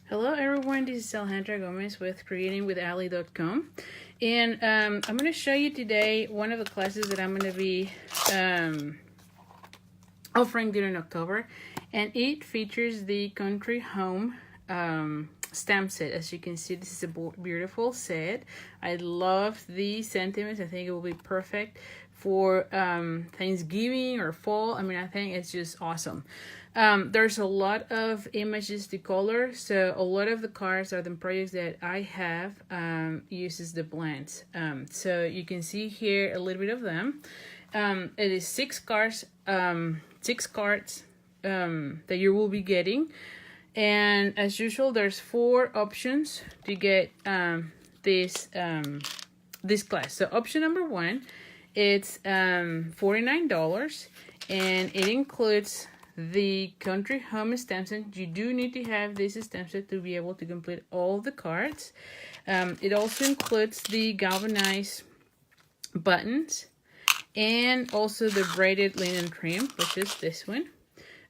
Hello everyone, this is Alejandra Gomez with creatingwithali.com, and I'm going to show you today one of the classes that I'm going to be offering during October, and it features the country home stamp set. As you can see, this is a beautiful set. I love the sentiments. I think it will be perfect for Thanksgiving or fall. I mean, I think it's just awesome. There's a lot of images to color, so a lot of the cards are the projects that I have uses the blends. So you can see here a little bit of them. It is six cards that you will be getting, and as usual, there's 4 options to get this class. So option number 1, it's $49, and it includes the country home stamp set. You do need to have this stamp set to be able to complete all the cards. It also includes the galvanized buttons and also the braided linen trim, which is this one,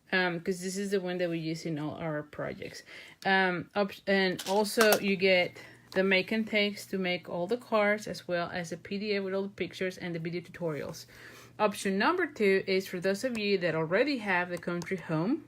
because this is the one that we use in all our projects. And also you get the make and takes to make all the cards, as well as a PDF with all the pictures and the video tutorials. Option number 2 is for those of you that already have the country home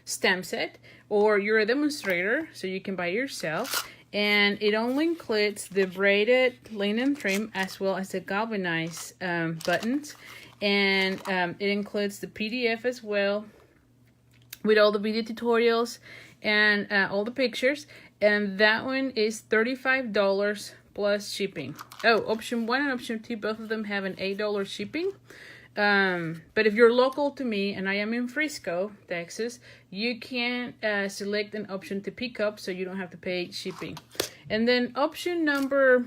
stamp set, or you're a demonstrator, so you can buy it yourself. And it only includes the braided linen trim as well as the galvanized buttons. And it includes the PDF as well with all the video tutorials and all the pictures. And that one is $35 plus shipping. Oh, option 1 and option 2, both of them have an $8 shipping. But if you're local to me and I am in Frisco, Texas, you can select an option to pick up, so you don't have to pay shipping. And then option number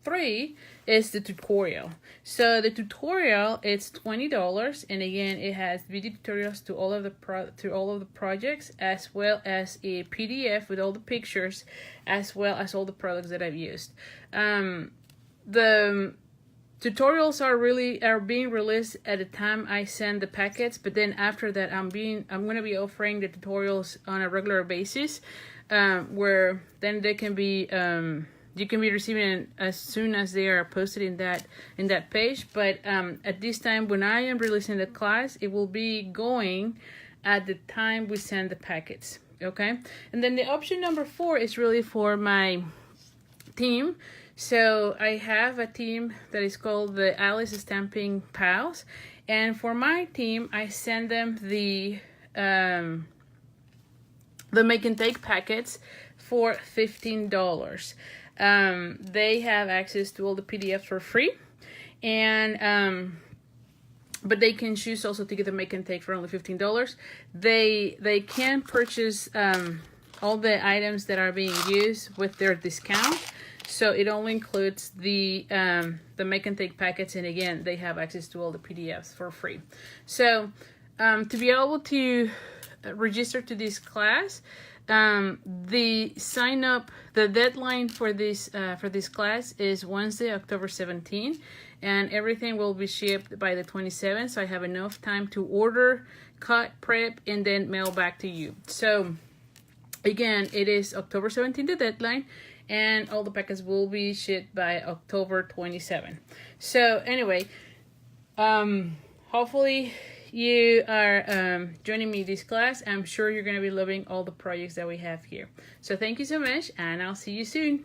3 is the tutorial. So the tutorial, it's $20, and again, it has video tutorials to all of the projects, as well as a PDF with all the pictures, as well as all the products that I've used. The tutorials are being released at the time I send the packets, but then after that, I'm going to be offering the tutorials on a regular basis, where then they can be you can be receiving it as soon as they are posted in that page. But at this time, when I am releasing the class, it will be going at the time we send the packets. Okay, and then the option number 4 is really for my team. So I have a team that is called the Alice Stamping Pals, and for my team, I send them the make and take packets for $15. They have access to all the PDFs for free, and but they can choose also to get the make and take for only $15. They can purchase all the items that are being used with their discount, so it only includes the make and take packets, and again, they have access to all the PDFs for free. So to be able to register to this class, the deadline for this class is Wednesday, October 17th, and everything will be shipped by the 27th, so I have enough time to order, cut, prep, and then mail back to you. So again, it is October 17th, the deadline, and all the packets will be shipped by October 27th. So anyway, hopefully you are joining me this class. I'm sure you're going to be loving all the projects that we have here. So thank you so much, and I'll see you soon.